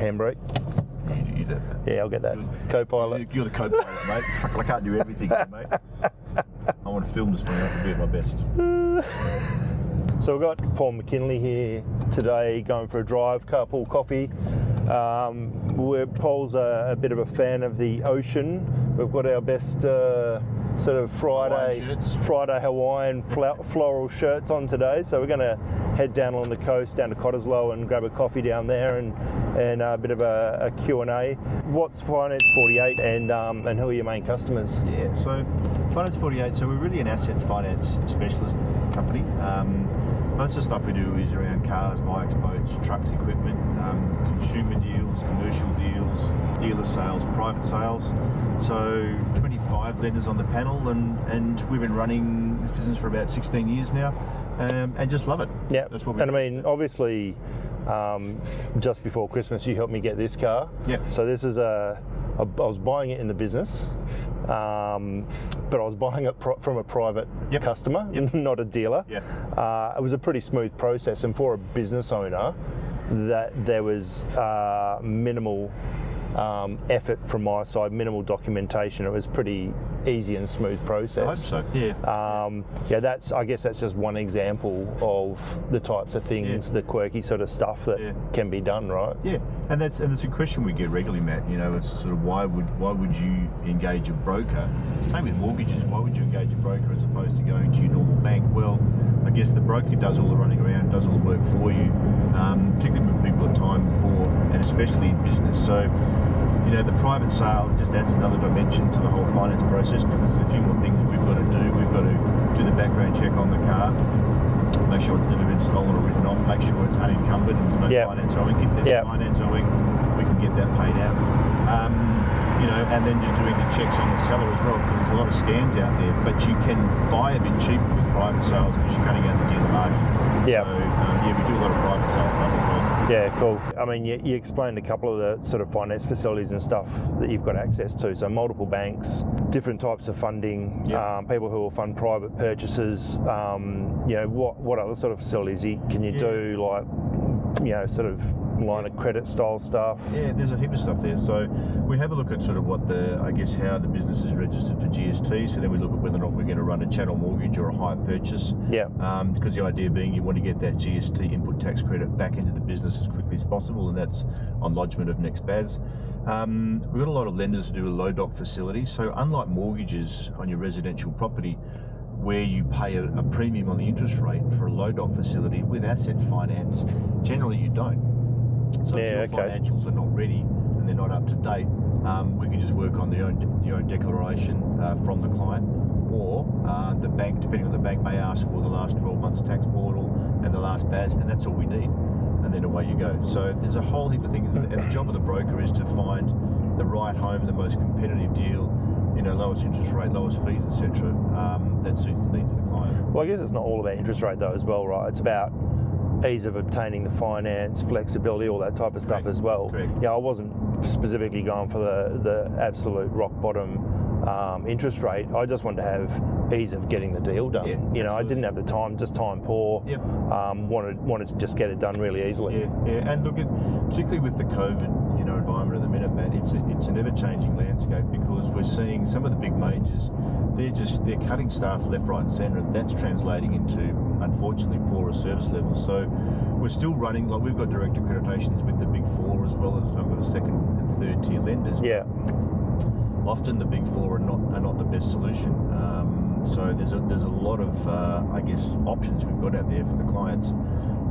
handbrake. You do that. Yeah, I'll get that. Co-pilot. You're the co-pilot, mate. Fuck, I can't do everything, mate. I want to film this one. I have to be at my best. So we've got Paul Mckinley here today, going for a drive. Carpool Coffee. Paul's a bit of a fan of the ocean. We've got our best sort of Friday Hawaiian floral shirts on today. So we're going to head down along the coast, down to Cottesloe, and grab a coffee down there and a bit of a Q&A. What's Finance 48 and who are your main customers? Yeah, so Finance 48, so we're really an asset finance specialist company. Most of the stuff we do is around cars, bikes, boats, trucks, equipment, consumer deals, commercial deals, dealer sales, private sales. So 25 lenders on the panel, and we've been running this business for about 16 years now, and just love it. Yeah, that's what we do. do. I mean, obviously, just before Christmas, you helped me get this car. Yeah. So this is I was buying it in the business, but I was buying it from a private customer, not a dealer. Yeah. It was a pretty smooth process, and for a business owner, that there was minimal effort from my side, minimal documentation. It was pretty easy and smooth process. I hope so. Yeah. I guess that's just one example of the types of things, the quirky sort of stuff that can be done, right? Yeah, and it's a question we get regularly, Matt. You know, it's sort of why would you engage a broker? Same with mortgages. Why would you engage a broker as opposed to going to your normal bank? Well, I guess the broker does all the running around, does all the work for you, particularly when people are time poor, and especially in business. So, you know, the private sale just adds another dimension to the whole finance process, because there's a few more things we've got to do. We've got to do the background check on the car, make sure it's never been stolen or written off, make sure it's unencumbered and there's no finance owing. If there's finance owing, we can get that paid out. You know, and then just doing the checks on the seller as well, because there's a lot of scams out there. But you can buy a bit cheaper with private sales because you're cutting out the dealer margin. Yeah. So we do a lot of private sales stuff as well. Yeah, cool. I mean, you explained a couple of the sort of finance facilities and stuff that you've got access to. So multiple banks, different types of funding, people who will fund private purchases. You know, what other sort of facilities can you do, like, you know, sort of line of credit style stuff? Yeah, there's a heap of stuff there. So we have a look at sort of how the business is registered for GST. So then we look at whether or not we're going to run a chattel mortgage or a hire purchase. Yeah. Because the idea being you want to get that GST input tax credit back into the business as quickly as possible, and that's on lodgement of next BAS. We've got a lot of lenders who do a low doc facility. So unlike mortgages on your residential property, where you pay a premium on the interest rate for a low doc facility, with asset finance, generally you don't. So if your financials are not ready and they're not up to date, we can just work on your own declaration from the client, or the bank, depending on the bank, may ask for the last 12 months tax portal and the last BAS, and that's all we need, and then away you go. So there's a whole heap of things, and the job of the broker is to find the right home, the most competitive deal, you know, lowest interest rate, lowest fees, etc. That suits the needs of the client. Well, I guess it's not all about interest rate though as well, right? It's about ease of obtaining the finance, flexibility, all that type of stuff as well. Correct. Yeah, I wasn't specifically going for the absolute rock bottom interest rate. I just wanted to have ease of getting the deal done. You know, absolutely. I didn't have the time, just time poor. Wanted to just get it done really easily. Yeah. And look, particularly with the COVID, you know, environment at the minute, Matt, it's an ever-changing landscape, because we're seeing some of the big majors, they're cutting staff left, right, and centre, and that's translating into, unfortunately, poorer service levels. So we're still running, like, we've got direct accreditations with the Big Four as well as a number of second and third tier lenders. Yeah. Often the Big Four are not the best solution. So there's a lot of I guess options we've got out there for the clients,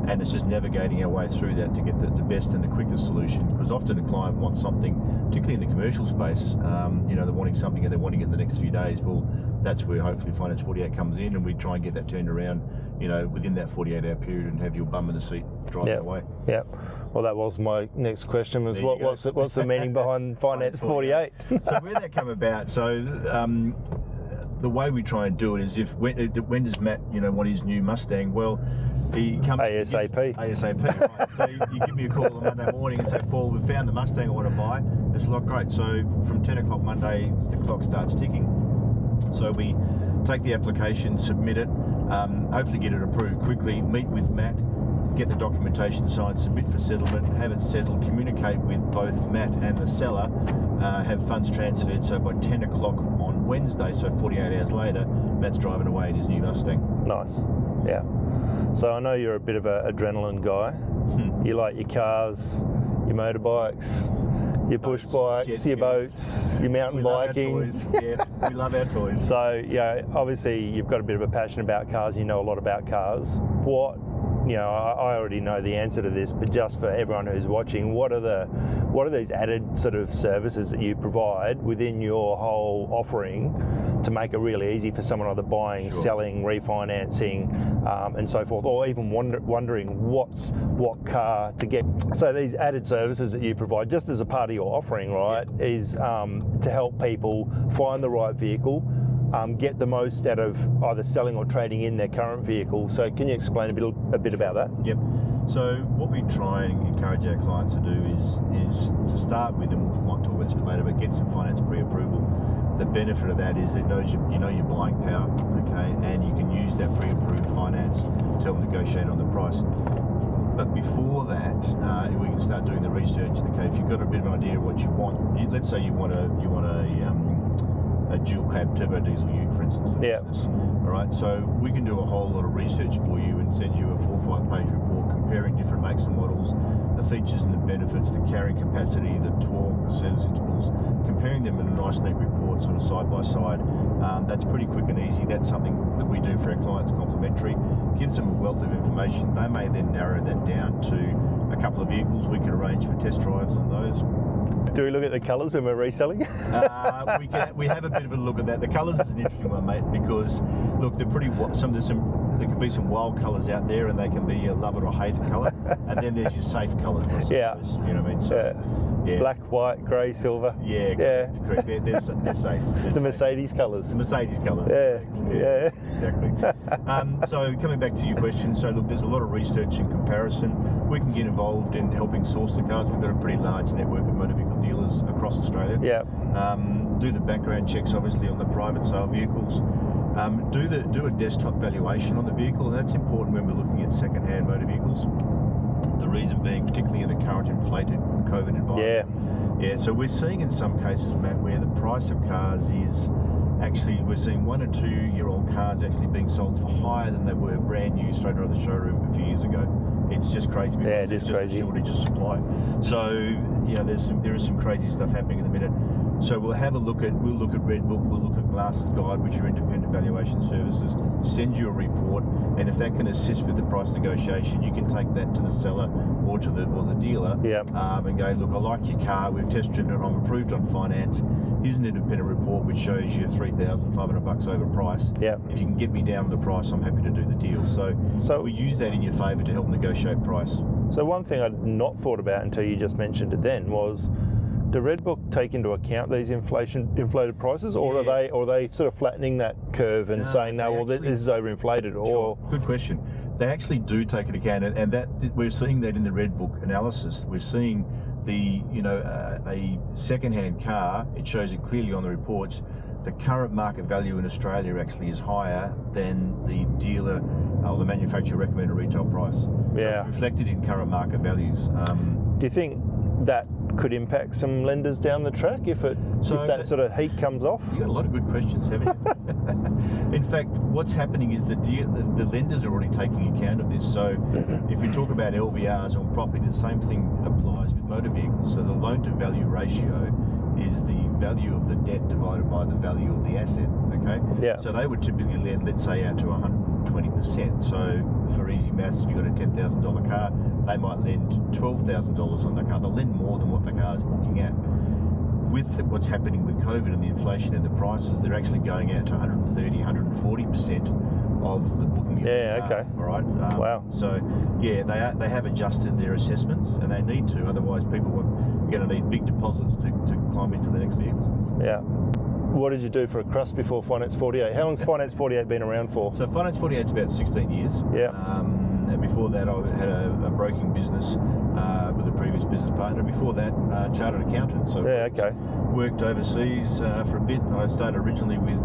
and it's just navigating our way through that to get the best and the quickest solution. Because often a client wants something, particularly in the commercial space, you know, they're wanting something and they're wanting it in the next few days. Well, that's where hopefully Finance 48 comes in, and we try and get that turned around, you know, within that 48-hour period, and have your bum in the seat driving away. Yeah. Well, that was my next question, was what's the meaning behind Finance 48? So where that come about, so the way we try and do it is, when does Matt, you know, want his new Mustang? Well, he comes ASAP. ASAP, right. So you give me a call on Monday morning and say, Paul, we've found the Mustang I want to buy. It's like, great. So from 10 o'clock Monday, the clock starts ticking. So we take the application, submit it, hopefully get it approved quickly, meet with Matt, get the documentation signed, submit for settlement, have it settled, communicate with both Matt and the seller, have funds transferred. So by 10 o'clock on Wednesday, so 48 hours later, Matt's driving away in his new Mustang. Nice. Yeah. So I know you're a bit of an adrenaline guy. You like your cars, your motorbikes, your push bikes, your boats, your mountain biking. Yeah, we love our toys. So, yeah, obviously you've got a bit of a passion about cars, you know a lot about cars. What, I already know the answer to this, but just for everyone who's watching, what are these added sort of services that you provide within your whole offering to make it really easy for someone either buying, selling, refinancing, and so forth, or even wondering what car to get? So these added services that you provide, just as a part of your offering, right, is to help people find the right vehicle, get the most out of either selling or trading in their current vehicle. So can you explain a bit about that? Yep. So what we try and encourage our clients to do is to start with, and we might talk about this a bit later, but get some finance pre-approval. The benefit of that is that you know your buying power, okay, and you can use that pre-approved finance to help negotiate on the price. But before that, we can start doing the research. Okay, if you've got a bit of an idea of what you want, let's say you want a dual cab turbo diesel ute, for instance, for business. All right, so we can do a whole lot of research for you and send you a 4 or 5 page report comparing different makes and models, the features and the benefits, the carrying capacity, the torque, the service intervals, comparing them in a nice neat report, sort of side by side. That's pretty quick and easy. That's something that we do for our clients complimentary. Gives them a wealth of information. They may then narrow that down to a couple of vehicles. We can arrange for test drives on those. Do we look at the colours when we're reselling? We have a bit of a look at that. The colours is an interesting one, mate, because look, they're pretty. There can be some wild colours out there, and they can be a love it or hate it colour. And then there's your safe colours, I suppose. Yeah. You know what I mean? So, yeah. Black, white, grey, silver. Yeah, correct. They're safe. The Mercedes colours. The Mercedes colours. Yeah. Exactly. So coming back to your question, so look, there's a lot of research and comparison. We can get involved in helping source the cars. We've got a pretty large network of motor vehicle dealers across Australia. Yeah. Do the background checks, obviously, on the private sale vehicles. Do a desktop valuation on the vehicle, and that's important when we're looking at second-hand motor vehicles. The reason being, particularly in the current inflated COVID environment. Yeah. So we're seeing in some cases, Matt, where the price of cars is actually, we're seeing 1 or 2 year old cars actually being sold for higher than they were brand new straight out of the showroom a few years ago. It's just crazy because there's just a shortage of supply. So there is some crazy stuff happening in the minute. So we'll look at Red Book, we'll look at Glasses Guide, which are independent valuation services, send you a report, and if that can assist with the price negotiation, you can take that to the seller or to the dealer, and go, look, I like your car, we've test driven it, I'm approved on finance, here's an independent report which shows you $3,500 overpriced. If you can get me down on the price, I'm happy to do the deal. So we use that in your favour to help negotiate price. So one thing I'd not thought about until you just mentioned it then was, do Red Book take into account these inflated prices, or are they sort of flattening that curve and saying this is overinflated? Or good question. They actually do take into account, and that we're seeing that in the Red Book analysis. We're seeing a second-hand car. It shows it clearly on the reports. The current market value in Australia actually is higher than the dealer or the manufacturer recommended retail price. So it's reflected in current market values. Do you think that could impact some lenders down the track if that sort of heat comes off? You got a lot of good questions, haven't you? In fact, what's happening is the lenders are already taking account of this. So if we talk about LVRs on property, the same thing applies with motor vehicles. So the loan to value ratio is the value of the debt divided by the value of the asset. Okay. Yeah. So they would typically lend, let's say, out to 120%. So for easy maths, if you've got a $10,000 car, they might lend $12,000 on the car. They'll lend more than what the car is booking at. With what's happening with COVID and the inflation and the prices, they're actually going out to 130, 140% of the booking. Okay. All right. Wow. So they have adjusted their assessments, and they need to. Otherwise, people are going to need big deposits to climb into the next vehicle. Yeah. What did you do for a crust before Finance 48? How long's Finance 48 been around for? So Finance 48 is about 16 years. Yeah. And before that, I had a broking business with a previous business partner. Before that, chartered accountant. So worked overseas for a bit. I started originally with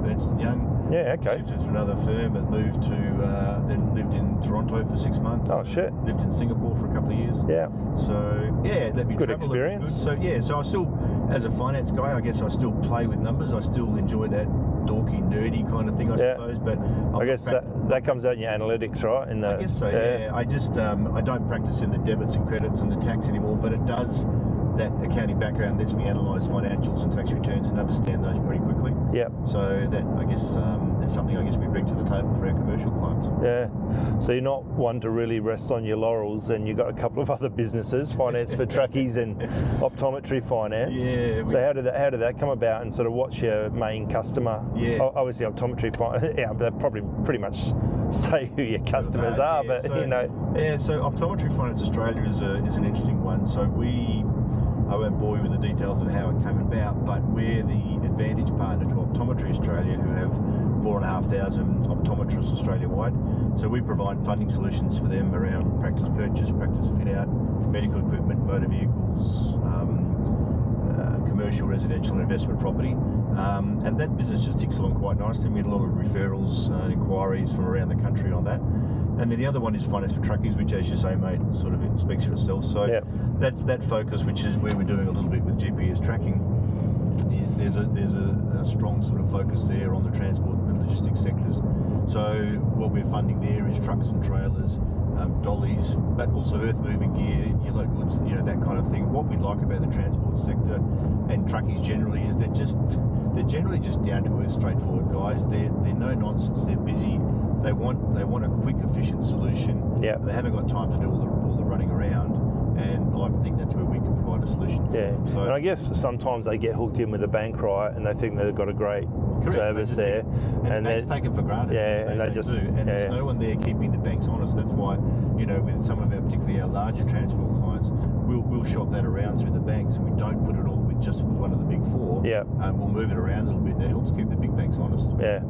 Ernst & Young. Yeah, okay. Shifted to another firm and moved to, then lived in Toronto for 6 months. Oh, shit. Lived in Singapore for a couple of years. Yeah. So, yeah, let me Good travel. experience. Good. So, yeah, so I still, as a finance guy, I guess I still play with numbers. I still enjoy that dorky, nerdy kind of thing, I suppose. But I guess that comes out in your analytics, right? I guess so, yeah. I just, I don't practice in the debits and credits and the tax anymore, but it does, that accounting background lets me analyse financials and tax returns and understand those pretty quickly. Yeah. So that, I guess, that's something I guess we bring to the table for our commercial clients. Yeah. So you're not one to really rest on your laurels, and you've got a couple of other businesses, finance for truckies and optometry finance. Yeah. So how did that come about, and sort of what's your main customer? Yeah. Obviously optometry finance. Yeah, they probably pretty much say who your customers are, yeah, but so, you know. Yeah. So Optometry Finance Australia is an interesting one. So I won't bore you with the details of how it came about, but we're the advantage partner to Optometry Australia, who have 4,500 optometrists Australia-wide. So we provide funding solutions for them around practice purchase, practice fit-out, medical equipment, motor vehicles, commercial, residential, and investment property. And that business just ticks along quite nicely. We get a lot of referrals and inquiries from around the country on that. And then the other one is finance for truckies, which, as you say, mate, sort of speaks for itself. So that focus, which is where we're doing a little bit with GPS tracking, is there's a strong sort of focus there on the transport and logistics sectors. So what we're funding there is trucks and trailers, dollies, but also earth moving gear, yellow goods, you know, that kind of thing. What we like about the transport sector and truckies generally is they're generally just down to earth, straightforward guys. They're no nonsense. They're busy. They want a quick, efficient solution. Yeah. They haven't got time to do all the running around, and I think that's where we can provide a solution for them. So, and I guess sometimes they get hooked in with a bank, right, and they think they've got a great service there, and that's taken for granted. Yeah, they just do, and there's no one there keeping the banks honest. That's why, you know, with some of our, particularly our larger transport clients, we'll shop that around through the banks, and we don't put it all with just one of the big four. Yeah. We'll move it around a little bit. That helps keep the big banks honest. Yeah.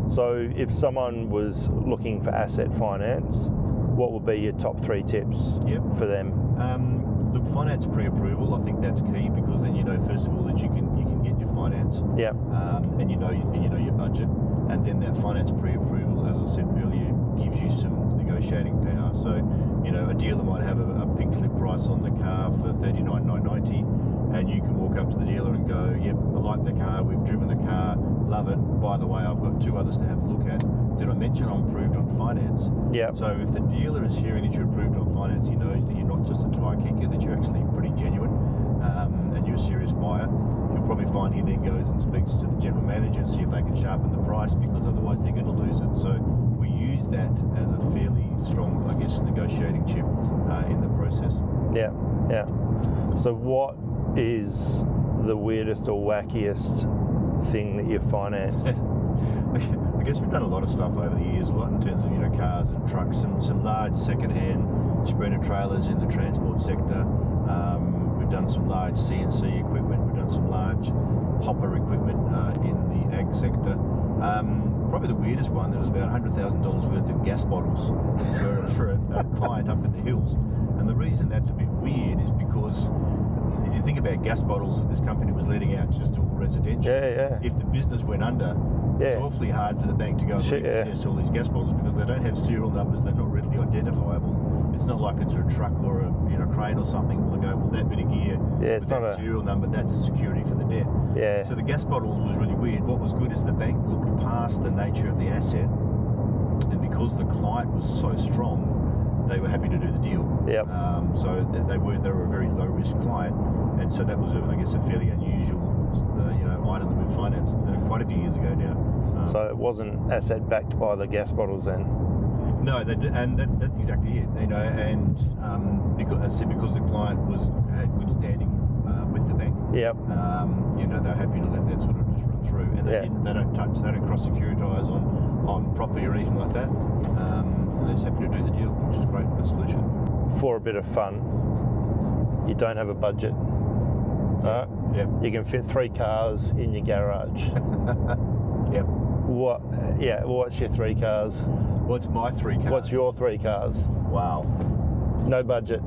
So if someone was looking for asset finance, what would be your top 3 tips for them? Look, finance pre-approval, I think that's key, because then you know, first of all, that you can get your finance. Yeah. And you know your budget, and then that finance pre-approval, as I said earlier, gives you some negotiating power. So, you know, a dealer might have a pink slip price on the car for $39,990, and you can walk up to the dealer and go, yep, I like the car, we've driven the car, love it. By the way, I've got 2 others to have a look at. Did I mention I'm approved on finance? Yeah. So if the dealer is hearing that you're approved on finance, he knows that you're not just a tire kicker, that you're actually pretty genuine, and you're a serious buyer. You'll probably find he then goes and speaks to the general manager and see if they can sharpen the price, because otherwise they're going to lose it. So we use that as a fairly strong, I guess, negotiating chip in the process. Yeah. So what is the weirdest or wackiest thing that you've financed? I guess we've done a lot of stuff over the years, a lot in terms of, you know, cars and trucks, some large second-hand spreader trailers in the transport sector. We've done some large CNC equipment. We've done some large hopper equipment in the ag sector. Probably the weirdest one, there was about $100,000 worth of gas bottles for a client up in the hills. And the reason that's a bit weird is because if you think about gas bottles that this company was letting out just to all residential, if the business went under, it's awfully hard for the bank to go and repossess all these gas bottles, because they don't have serial numbers, they're not readily identifiable. It's not like it's a truck or a crane or something. Well, they go, well, that bit of gear with that serial number, that's the security for the debt. Yeah. So the gas bottles was really weird. What was good is the bank looked past the nature of the asset, and because the client was so strong, they were happy to do the deal. Yep. So they were a very low risk client, and so that was I guess a fairly unusual item that we financed quite a few years ago now. So it wasn't asset backed by the gas bottles then? No, and that's exactly it. You know, and because the client had good standing with the bank. Yep. You know, they're happy to let that sort of just run through, and they don't cross securitize on property or anything like that. They're just happy to do the deal, which is a great solution. For a bit of fun, you don't have a budget. Right? Yep. You can fit 3 cars in your garage. Yep. What's your 3 cars? What's my 3 cars? What's your 3 cars? Wow. No budget.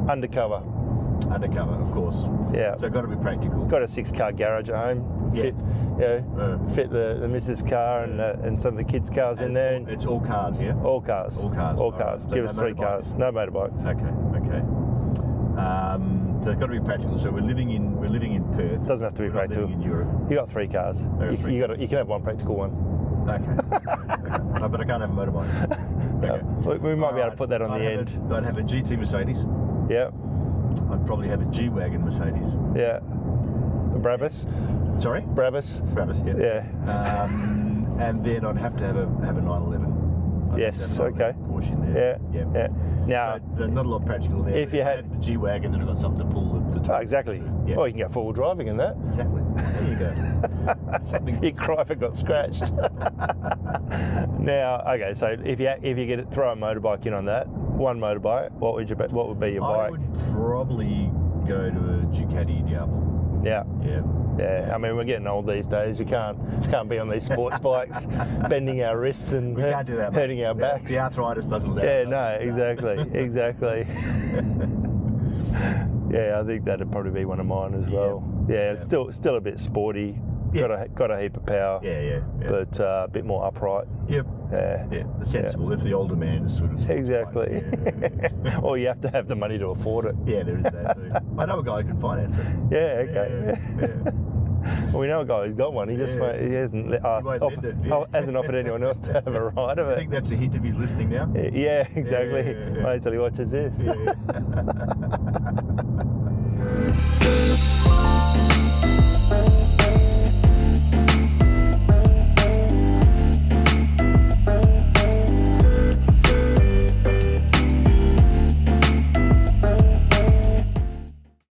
Undercover. Undercover, of course. Yeah. So got to be practical. Got a 6-car garage at home. fit, fit the missus' car and some of the kids' cars in there. It's all cars, yeah. All cars. All cars. All cars. So Give us 3 cars. No motorbikes. Okay. So it's got to be practical. So we're living in Perth. Doesn't have to be practical. Living in Europe. You got 3 cars. You can have 1 practical one. Okay. No, but I can't have a motorbike. Okay. We might be able to put that on the end. I'd have a GT Mercedes. Yeah. I'd probably have a G-Wagon Mercedes. Yeah. A Brabus. Sorry? Brabus, yeah. Yeah. And then I'd have to have a 911. Yes. Okay. Porsche in there. Yeah. Now, so not a lot practical there. If you had the G-Wagon, then I've got something to pull the truck. Exactly. Yeah. Well, you can get 4-wheel driving in that. Exactly. There you go. You'd cry if it got scratched. Now, okay, so if you throw a motorbike in on that, 1 motorbike, what would be your bike? I would probably go to a Ducati Diablo. Yeah. Yeah. I mean, we're getting old these days. We can't be on these sports bikes, bending our wrists and We can't do that, hurting our backs. The arthritis doesn't allow Yeah, it. no, exactly. Yeah, I think that'd probably be one of mine as well. Yeah, it's still a bit sporty. Yeah. Got a heap of power. Yeah. But a bit more upright. Yep. Yeah. It's sensible. It's the older man sort of. Exactly. Yeah. Or you have to have the money to afford it. Yeah, there is that too. I know a guy who can finance it. Yeah. Okay. Yeah. Well, we know a guy who's got one. He just he hasn't hasn't offered anyone else to have a ride of it. I think that's a hint if he's listening now. Yeah, exactly. Yeah. Wait till he watches this. Yeah.